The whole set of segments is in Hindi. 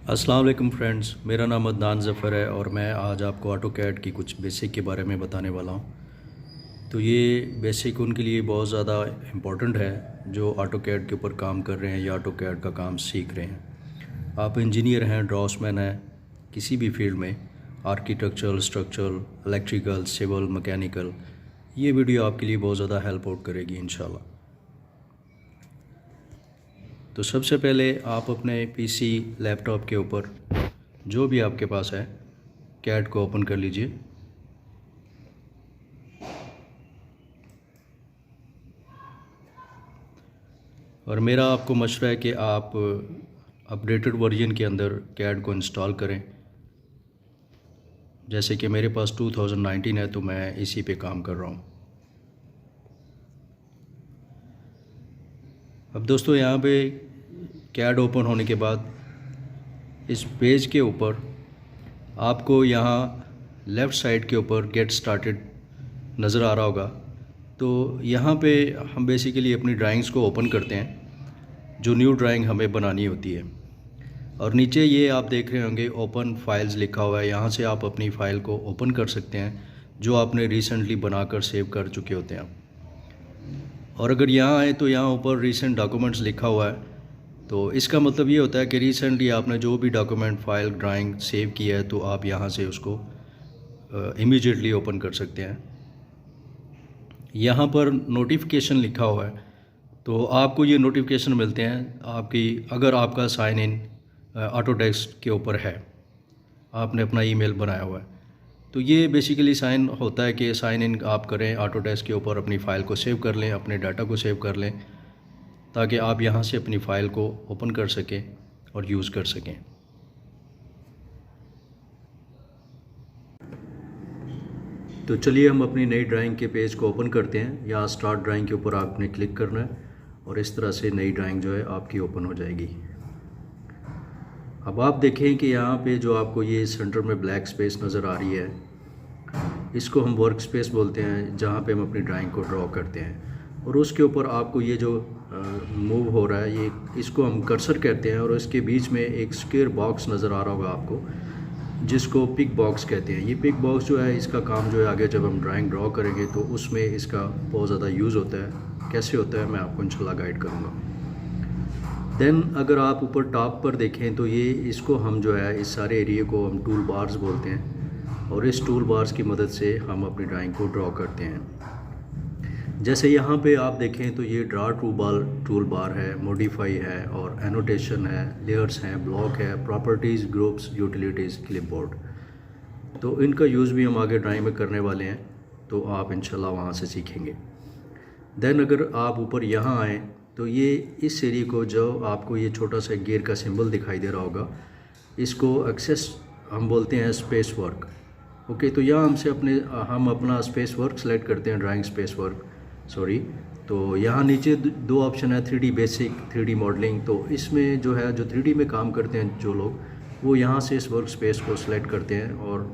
अस्सलाम वालेकुम फ्रेंड्स, मेरा नाम अदनान ज़फ़र है और मैं आज आपको ऑटो कैड की कुछ बेसिक के बारे में बताने वाला हूँ। तो ये बेसिक उनके लिए बहुत ज़्यादा इम्पोर्टेंट है जो ऑटो कैड के ऊपर काम कर रहे हैं या ऑटो कैड का काम सीख रहे हैं। आप इंजीनियर हैं, ड्राफ्ट्समैन हैं, किसी भी फील्ड में, architectural, structural, electrical, civil, mechanical, ये वीडियो आपके लिए बहुत ज़्यादा हेल्प आउट करेगी इंशाल्लाह। तो सबसे पहले आप अपने पीसी, लैपटॉप के ऊपर जो भी आपके पास है, कैड को ओपन कर लीजिए। और मेरा आपको मशवरा है कि आप अपडेटेड वर्जन के अंदर कैड को इंस्टॉल करें। जैसे कि मेरे पास 2019 है तो मैं इसी पे काम कर रहा हूँ। अब दोस्तों, यहाँ पे कैड ओपन होने के बाद इस पेज के ऊपर आपको यहाँ लेफ़्ट साइड के ऊपर गेट स्टार्टेड नज़र आ रहा होगा। तो यहाँ पे हम बेसिकली अपनी ड्राइंग्स को ओपन करते हैं, जो न्यू ड्राइंग हमें बनानी होती है। और नीचे ये आप देख रहे होंगे ओपन फाइल्स लिखा हुआ है। यहाँ से आप अपनी फ़ाइल को ओपन कर सकते हैं जो आपने रिसेंटली बनाकर सेव कर चुके होते हैं। और अगर यहाँ आए तो यहाँ ऊपर रिसेंट डॉक्यूमेंट्स लिखा हुआ है। तो इसका मतलब ये होता है कि रिसेंटली आपने जो भी डॉक्यूमेंट, फाइल, ड्राइंग सेव किया है तो आप यहाँ से उसको इमीडिएटली ओपन कर सकते हैं। यहाँ पर नोटिफिकेशन लिखा हुआ है, तो आपको ये नोटिफिकेशन मिलते हैं आपकी, अगर आपका साइन इन ऑटोडेस्क के ऊपर है, आपने अपना ईमेल बनाया हुआ है। तो ये बेसिकली साइन होता है कि साइन इन आप करें ऑटोडेस्क के ऊपर, अपनी फ़ाइल को सेव कर लें, अपने डाटा को सेव कर लें, ताकि आप यहाँ से अपनी फ़ाइल को ओपन कर सकें और यूज़ कर सकें। तो चलिए हम अपनी नई ड्राइंग के पेज को ओपन करते हैं। यहाँ स्टार्ट ड्राइंग के ऊपर आपने क्लिक करना है और इस तरह से नई ड्राइंग जो है आपकी ओपन हो जाएगी। अब आप देखें कि यहाँ पे जो आपको ये सेंटर में ब्लैक स्पेस नज़र आ रही है, इसको हम वर्क स्पेस बोलते हैं, जहाँ पे हम अपनी ड्राइंग को ड्रॉ करते हैं। और उसके ऊपर आपको ये जो मूव हो रहा है, ये इसको हम कर्सर कहते हैं। और इसके बीच में एक स्क्वायर बॉक्स नज़र आ रहा होगा आपको, जिसको पिक बॉक्स कहते हैं। ये पिक बॉक्स जो है, इसका काम जो है आगे जब हम ड्राइंग ड्रॉ करेंगे तो उसमें इसका बहुत ज़्यादा यूज़ होता है। कैसे होता है मैं आपको इंशाल्लाह गाइड करूँगा। देन अगर आप ऊपर टॉप पर देखें तो ये इसको हम जो है, इस सारे एरिया को हम टूल बार्स बोलते हैं। और इस टूल बार्स की मदद से हम अपनी ड्राइंग को ड्रॉ करते हैं। जैसे यहाँ पे आप देखें तो ये ड्रा टूल बार है, मॉडिफाई है, और एनोटेशन है, लेयर्स हैं, ब्लॉक है, प्रॉपर्टीज़, ग्रुप्स, यूटिलिटीज़, क्लिपबोर्ड। तो इनका यूज़ भी हम आगे ड्राइंग में करने वाले हैं, तो आप इंशाल्लाह वहाँ से सीखेंगे। देन अगर आप ऊपर यहाँ आएँ तो ये इस एरिया को, जो आपको ये छोटा सा गियर का सिंबल दिखाई दे रहा होगा, इसको एक्सेस हम बोलते हैं स्पेस वर्क। ओके, तो यहाँ हम अपना स्पेस वर्क सेलेक्ट करते हैं, ड्राइंग स्पेस वर्क, सॉरी। तो यहाँ नीचे दो ऑप्शन है, 3D बेसिक, 3D मॉडलिंग। तो इसमें जो है, जो 3D में काम करते हैं जो लोग, वो यहाँ से इस वर्क स्पेस को सिलेक्ट करते हैं और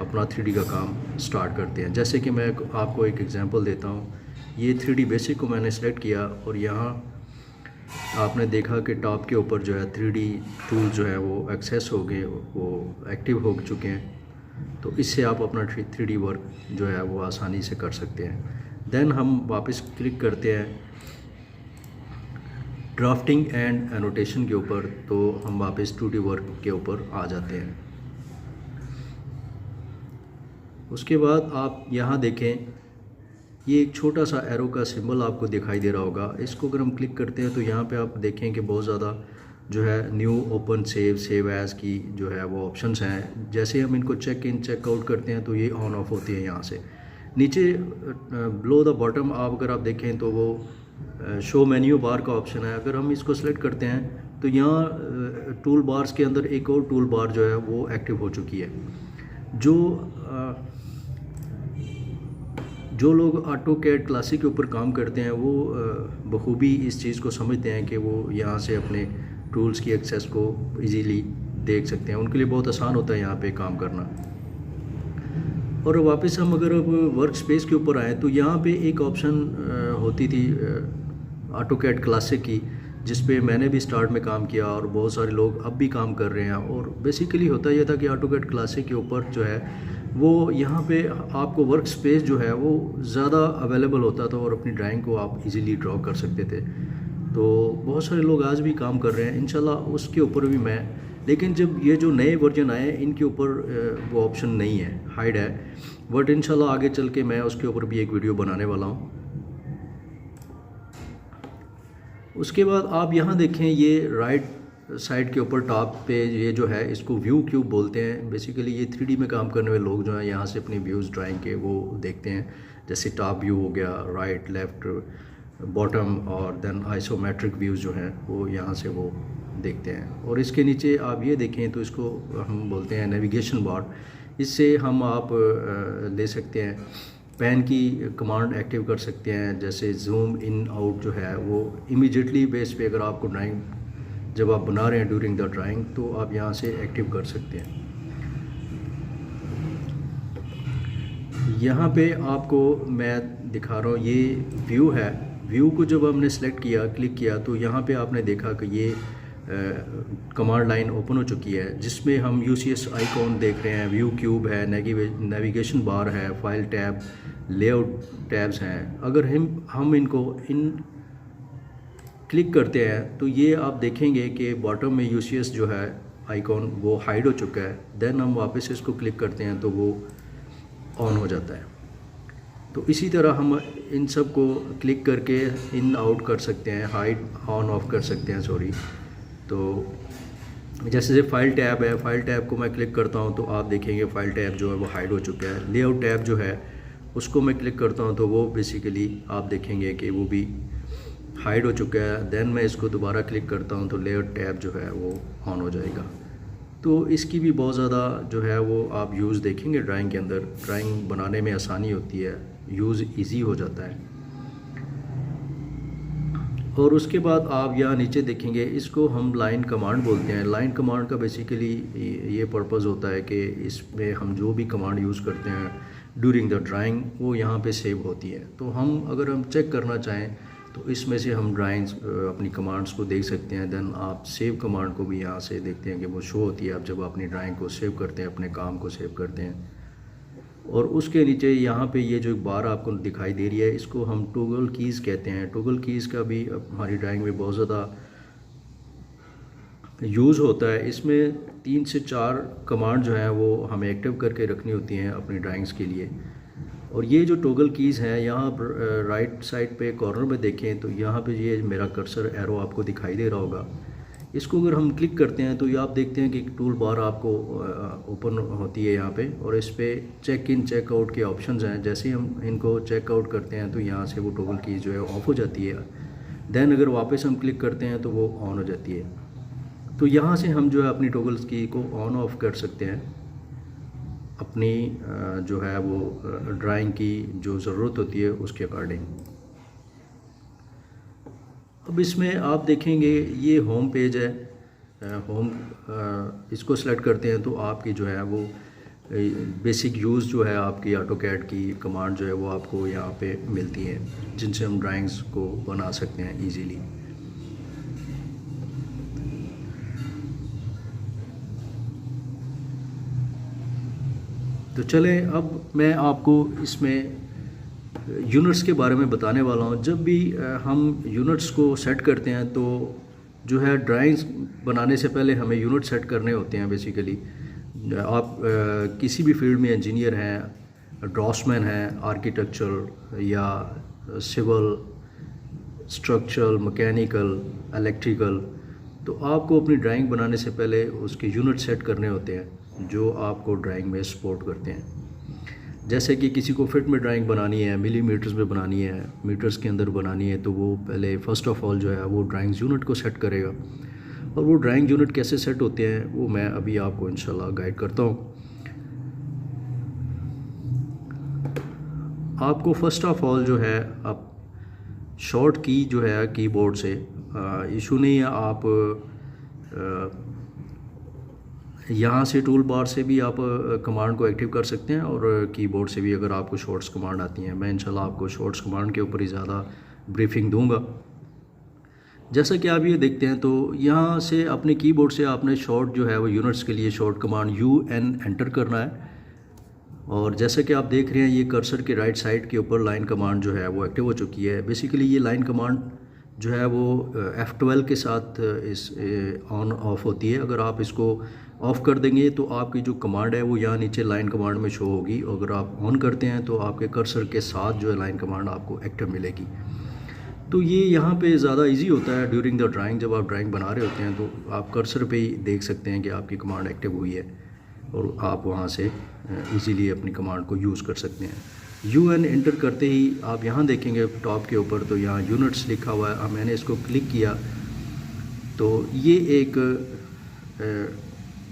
अपना 3D का काम स्टार्ट करते हैं। जैसे कि मैं आपको एक एग्जांपल देता हूँ। ये 3D बेसिक को मैंने सेलेक्ट किया और यहाँ आपने देखा कि टॉप के ऊपर जो है 3D टूल जो है वो एक्सेस हो गए, वो एक्टिव हो चुके हैं। तो इससे आप अपना 3D वर्क जो है वो आसानी से कर सकते हैं। देन हम वापस क्लिक करते हैं ड्राफ्टिंग एंड एनोटेशन के ऊपर, तो हम वापस 2D वर्क के ऊपर आ जाते हैं। उसके बाद आप यहाँ देखें, ये एक छोटा सा एरो का सिंबल आपको दिखाई दे रहा होगा। इसको अगर हम क्लिक करते हैं तो यहाँ पे आप देखें कि बहुत ज़्यादा जो है न्यू, ओपन, सेव एज़ की जो है वो ऑप्शंस हैं। जैसे हम इनको चेक इन, चेक आउट करते हैं तो ये ऑन ऑफ होती है। यहाँ से नीचे बिलो द बॉटम अगर आप देखें तो वो शो मेन्यू बार का ऑप्शन है। अगर हम इसको सेलेक्ट करते हैं तो यहाँ टूल बार्स के अंदर एक और टूल बार जो है वो एक्टिव हो चुकी है। जो लोग ऑटो कैड क्लासिक के ऊपर काम करते हैं वो बखूबी इस चीज़ को समझते हैं कि वो यहाँ से अपने टूल्स की एक्सेस को इजीली देख सकते हैं। उनके लिए बहुत आसान होता है यहाँ पे काम करना। और वापस हम अगर अब वर्क स्पेस के ऊपर आए तो यहाँ पे एक ऑप्शन होती थी ऑटो कैड क्लासिक की, जिस पे मैंने भी स्टार्ट में काम किया और बहुत सारे लोग अब भी काम कर रहे हैं। और बेसिकली होता यह था कि ऑटोकैड क्लासिक के ऊपर जो है वो यहाँ पे आपको वर्क स्पेस जो है वो ज़्यादा अवेलेबल होता था और अपनी ड्राइंग को आप इजीली ड्रॉ कर सकते थे। तो बहुत सारे लोग आज भी काम कर रहे हैं इंशाल्लाह उसके ऊपर भी मैं, लेकिन जब ये जो नए वर्जन आए इनके ऊपर वो ऑप्शन नहीं है, हाइड है, बट इंशाल्लाह आगे चल के मैं उसके ऊपर भी एक वीडियो बनाने वाला हूँ। उसके बाद आप यहाँ देखें, ये राइट साइड के ऊपर टॉप पे ये जो है इसको व्यू क्यूब बोलते हैं। बेसिकली ये 3D में काम करने वाले लोग जो हैं यहाँ से अपनी व्यूज़ ड्राइंग के वो देखते हैं, जैसे टॉप व्यू हो गया, राइट लेफ़्ट बॉटम, और देन आइसोमेट्रिक व्यूज़ जो हैं वो यहाँ से वो देखते हैं। और इसके नीचे आप ये देखें तो इसको हम बोलते हैं नेविगेशन बार। इससे हम आप ले सकते हैं पेन की कमांड एक्टिव कर सकते हैं, जैसे जूम इन आउट जो है वो इमीडिएटली बेस पे अगर आपको ड्राइंग जब आप बना रहे हैं ड्यूरिंग द ड्राइंग तो आप यहाँ से एक्टिव कर सकते हैं। यहाँ पे आपको मैं दिखा रहा हूँ, ये व्यू है। व्यू को जब हमने सेलेक्ट किया, क्लिक किया, तो यहाँ पे आपने देखा कि ये कमांड लाइन ओपन हो चुकी है जिसमें हम यूसीएस आइकॉन देख रहे हैं, व्यू क्यूब है, नेविगेशन बार है, फाइल टैब, लेआउट टैब्स हैं। अगर हम इनको क्लिक करते हैं तो ये आप देखेंगे कि बॉटम में यूसीएस जो है आइकॉन वो हाइड हो चुका है। देन हम वापस इसको क्लिक करते हैं तो वो ऑन हो जाता है। तो इसी तरह हम इन सब को क्लिक करके इन आउट कर सकते हैं, हाइड ऑन ऑफ कर सकते हैं, सॉरी। तो जैसे फाइल टैब है, फाइल टैब को मैं क्लिक करता हूं तो आप देखेंगे फाइल टैब जो है वो हाइड हो चुका है। लेआउट टैब जो है उसको मैं क्लिक करता हूं तो वो बेसिकली आप देखेंगे कि वो भी हाइड हो चुका है। देन मैं इसको दोबारा क्लिक करता हूं तो लेआउट टैब जो है वो ऑन हो जाएगा। तो इसकी भी बहुत ज़्यादा जो है वो आप यूज़ देखेंगे ड्राइंग के अंदर। ड्राइंग बनाने में आसानी होती है, यूज़ इजी हो जाता है। और उसके बाद आप यहाँ नीचे देखेंगे, इसको हम लाइन कमांड बोलते हैं। लाइन कमांड का बेसिकली ये पर्पज़ होता है कि इसमें हम जो भी कमांड यूज़ करते हैं ड्यूरिंग द ड्राइंग वो यहाँ पे सेव होती है। तो अगर हम चेक करना चाहें तो इसमें से हम ड्राइंग्स अपनी कमांड्स को देख सकते हैं। देन आप सेव कमांड को भी यहाँ से देखते हैं कि वो शो होती है आप जब अपनी ड्राइंग को सेव करते हैं, अपने काम को सेव करते हैं। और उसके नीचे यहाँ पे ये जो एक बार आपको दिखाई दे रही है, इसको हम टॉगल कीज़ कहते हैं। टॉगल कीज़ का भी हमारी ड्राइंग में बहुत ज़्यादा यूज़ होता है। इसमें 3 से 4 कमांड जो हैं वो हमें एक्टिव करके रखनी होती हैं अपनी ड्राइंग्स के लिए। और ये जो टॉगल कीज़ हैं, यहाँ राइट साइड पे कॉर्नर में देखें तो यहाँ पे ये मेरा कर्सर एरो आपको दिखाई दे रहा होगा। इसको अगर हम क्लिक करते हैं तो ये आप देखते हैं कि एक टूल बार आपको ओपन होती है यहाँ पे, और इस पर चेक इन चेक आउट के ऑप्शंस हैं। जैसे ही हम इनको चेक आउट करते हैं तो यहाँ से वो टॉगल कीज़ जो है ऑफ हो जाती है। देन अगर वापस हम क्लिक करते हैं तो वो ऑन हो जाती है। तो यहाँ से हम जो है अपनी टॉगल की को ऑन ऑफ कर सकते हैं अपनी जो है वो ड्राइंग की जो ज़रूरत होती है उसके अकॉर्डिंग। अब इसमें आप देखेंगे ये होम पेज है, इसको सेलेक्ट करते हैं तो आपकी जो है वो बेसिक यूज़ जो है आपकी ऑटोकैड की कमांड जो है वो आपको यहाँ पे मिलती है, जिनसे हम ड्राइंग्स को बना सकते हैं इजीली। तो चलें, अब मैं आपको इसमें यूनिट्स के बारे में बताने वाला हूँ। जब भी हम यूनिट्स को सेट करते हैं तो जो है ड्राइंग्स बनाने से पहले हमें यूनिट सेट करने होते हैं। बेसिकली आप किसी भी फील्ड में इंजीनियर हैं, ड्राफ्ट्समैन हैं, आर्किटेक्चर या सिविल, स्ट्रक्चरल, मैकेनिकल, इलेक्ट्रिकल, तो आपको अपनी ड्राइंग बनाने से पहले उसके यूनिट सेट करने होते हैं जो आपको ड्राइंग में सपोर्ट करते हैं। जैसे कि किसी को फिट में ड्राइंग बनानी है, मिलीमीटर्स में बनानी है, मीटर्स के अंदर बनानी है, तो वो पहले फ़र्स्ट ऑफ ऑल जो है वो ड्राइंग यूनिट को सेट करेगा। और वो ड्राइंग यूनिट कैसे सेट होते हैं वो मैं अभी आपको इंशाल्लाह गाइड करता हूँ। आपको फ़र्स्ट ऑफ ऑल जो है आप शॉर्ट की जो है कीबोर्ड से इशू नहीं है, आप यहाँ से टूल बार से भी आप कमांड को एक्टिव कर सकते हैं और कीबोर्ड से भी अगर आपको शॉर्ट्स कमांड आती हैं। मैं इंशाल्लाह आपको शॉर्ट्स कमांड के ऊपर ही ज़्यादा ब्रीफिंग दूंगा। जैसा कि आप ये देखते हैं तो यहाँ से अपने कीबोर्ड से आपने शॉर्ट जो है वो यूनिट्स के लिए शॉर्ट कमांड UN एंटर करना है। और जैसा कि आप देख रहे हैं ये कर्सर के राइट साइड के ऊपर लाइन कमांड जो है वो एक्टिव हो चुकी है। बेसिकली ये लाइन कमांड जो है वो F12 के साथ इस ऑन ऑफ होती है। अगर आप इसको ऑफ़ कर देंगे तो आपकी जो कमांड है वो यहाँ नीचे लाइन कमांड में शो होगी, और अगर आप ऑन करते हैं तो आपके कर्सर के साथ जो है लाइन कमांड आपको एक्टिव मिलेगी। तो ये यहाँ पे ज़्यादा इजी होता है ड्यूरिंग द ड्राइंग। जब आप ड्राइंग बना रहे होते हैं तो आप कर्सर पे ही देख सकते हैं कि आपकी कमांड एक्टिव हुई है, और आप वहाँ से इजीली अपनी कमांड को यूज़ कर सकते हैं। UN एंटर करते ही आप यहाँ देखेंगे टॉप के ऊपर तो यहाँ यूनिट्स लिखा हुआ है। मैंने इसको क्लिक किया तो ये एक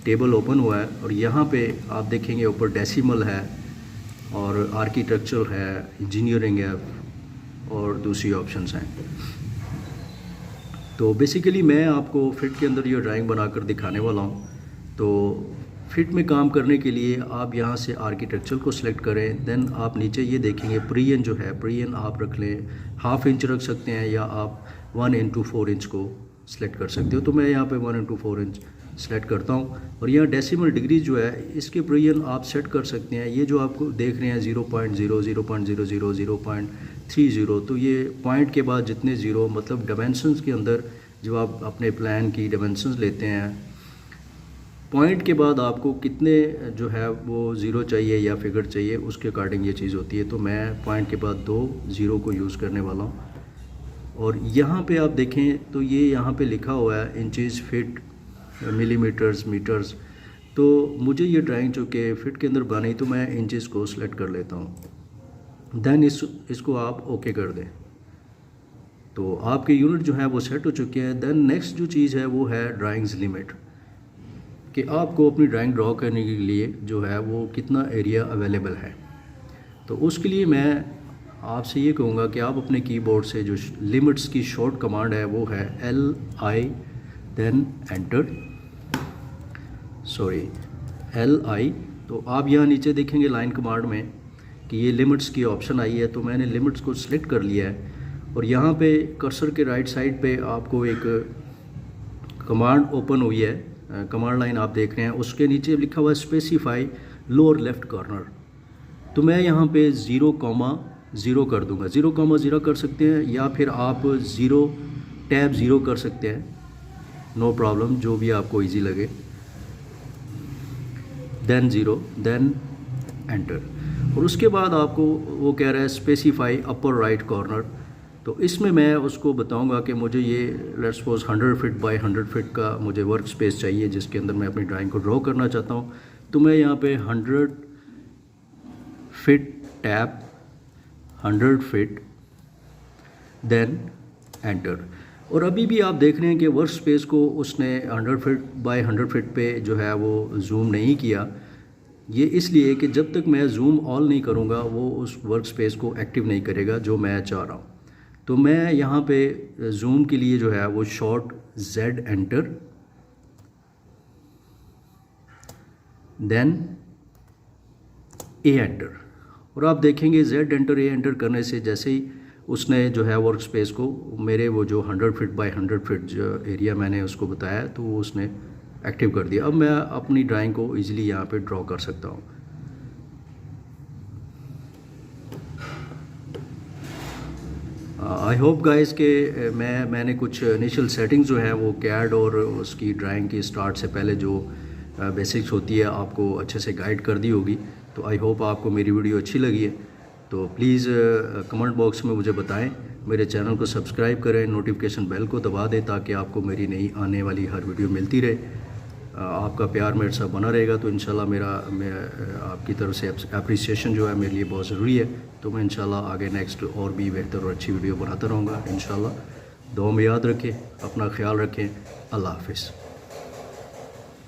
टेबल ओपन हुआ है, और यहाँ पे आप देखेंगे ऊपर डेसिमल है और आर्किटेक्चर है, इंजीनियरिंग है और दूसरी ऑप्शंस हैं। तो बेसिकली मैं आपको फिट के अंदर ये ड्राइंग बनाकर दिखाने वाला हूँ। तो फिट में काम करने के लिए आप यहाँ से आर्किटेक्चर को सिलेक्ट करें, देन आप नीचे ये देखेंगे प्रीएन जो है, प्रीएन आप रख लें, 1/2 इंच रख सकते हैं या आप 1/4 इंच को सिलेक्ट कर सकते हो। तो मैं यहाँ पे 1/4 इंच सेलेक्ट करता हूँ, और यहाँ डेसिमल डिग्री जो है इसके प्रीएन आप सेट कर सकते हैं। ये जो आपको देख रहे हैं 0.0, 0.00, 0.30, तो ये पॉइंट के बाद जितने ज़ीरो मतलब डायमेंशंस के अंदर जब आप अपने प्लान की डायमेंशंस लेते हैं, पॉइंट के बाद आपको कितने जो है वो ज़ीरो चाहिए या फिगर चाहिए उसके अकॉर्डिंग ये चीज़ होती है। तो मैं पॉइंट के बाद 2 ज़ीरो को यूज़ करने वाला हूँ। और यहाँ पे आप देखें तो ये यहाँ पे लिखा हुआ है इंचज़, फीट, मिलीमीटर्स, मीटर्स। तो मुझे ये ड्राइंग जो कि फिट के अंदर बनी तो मैं इंचज़ को सिलेक्ट कर लेता हूँ। देन इसको आप ओके कर दें तो आपके यूनिट जो है वो सेट हो चुके हैं। देन नेक्स्ट जो चीज़ है वो है ड्राइंग्स लिमिट, कि आपको अपनी ड्राइंग ड्रॉ करने के लिए जो है वो कितना एरिया अवेलेबल है। तो उसके लिए मैं आपसे ये कहूँगा कि आप अपने कीबोर्ड से जो लिमिट्स की शॉर्ट कमांड है वो है LI, देन एंटर, LI। तो आप यहाँ नीचे देखेंगे लाइन कमांड में कि ये लिमिट्स की ऑप्शन आई है। तो मैंने लिमिट्स को सिलेक्ट कर लिया है, और यहाँ पे कर्सर के राइट साइड पे आपको एक कमांड ओपन हुई है, कमांड लाइन आप देख रहे हैं, उसके नीचे लिखा हुआ है स्पेसिफाई लोअर लेफ़्ट कॉर्नर। तो मैं यहाँ पे 0,0 कर दूंगा। 0,0 कर सकते हैं या फिर आप 0 कर सकते हैं, नो प्रॉब्लम, जो भी आपको इजी लगे। Then 0, then enter. और उसके बाद आपको वो कह रहा है स्पेसिफाई अपर राइट कॉर्नर। तो इसमें मैं उसको बताऊंगा कि मुझे ये let's suppose 100 feet by 100 feet का मुझे वर्क स्पेस चाहिए जिसके अंदर मैं अपनी ड्राइंग को ड्रॉ करना चाहता हूँ। तो मैं यहाँ पे 100 feet tap, 100 feet, then enter. और अभी भी आप देख रहे हैं कि वर्क स्पेस को उसने 100 फीट बाय 100 फीट पे जो है वो जूम नहीं किया। ये इसलिए कि जब तक मैं जूम ऑल नहीं करूँगा वो उस वर्क स्पेस को एक्टिव नहीं करेगा जो मैं चाह रहा हूँ। तो मैं यहाँ पे जूम के लिए जो है वो short Z enter, then A enter. और आप देखेंगे Z एंटर, A एंटर करने से जैसे ही उसने जो है वर्क स्पेस को मेरे वो जो 100 फीट बाय 100 फीट जो एरिया मैंने उसको बताया तो वो उसने एक्टिव कर दिया। अब मैं अपनी ड्राइंग को इजीली यहाँ पे ड्रॉ कर सकता हूँ। आई होप गाइस के मैंने कुछ इनिशियल सेटिंग्स जो है वो कैड और उसकी ड्राइंग की स्टार्ट से पहले जो बेसिक्स होती है आपको अच्छे से गाइड कर दी होगी। तो आई होप आपको मेरी वीडियो अच्छी लगी है। तो प्लीज़ कमेंट बॉक्स में मुझे बताएं, मेरे चैनल को सब्सक्राइब करें, नोटिफिकेशन बेल को दबा दें ताकि आपको मेरी नई आने वाली हर वीडियो मिलती रहे। आपका प्यार मेरे साथ बना रहेगा तो इंशाल्लाह मैं आपकी तरफ से अप्रिसिएशन जो है मेरे लिए बहुत ज़रूरी है। तो मैं इंशाल्लाह आगे नेक्स्ट और भी बेहतर और अच्छी वीडियो बनाता रहूँगा इंशाल्लाह। दुआ में याद रखें, अपना ख्याल रखें। अल्लाह हाफ़िज़।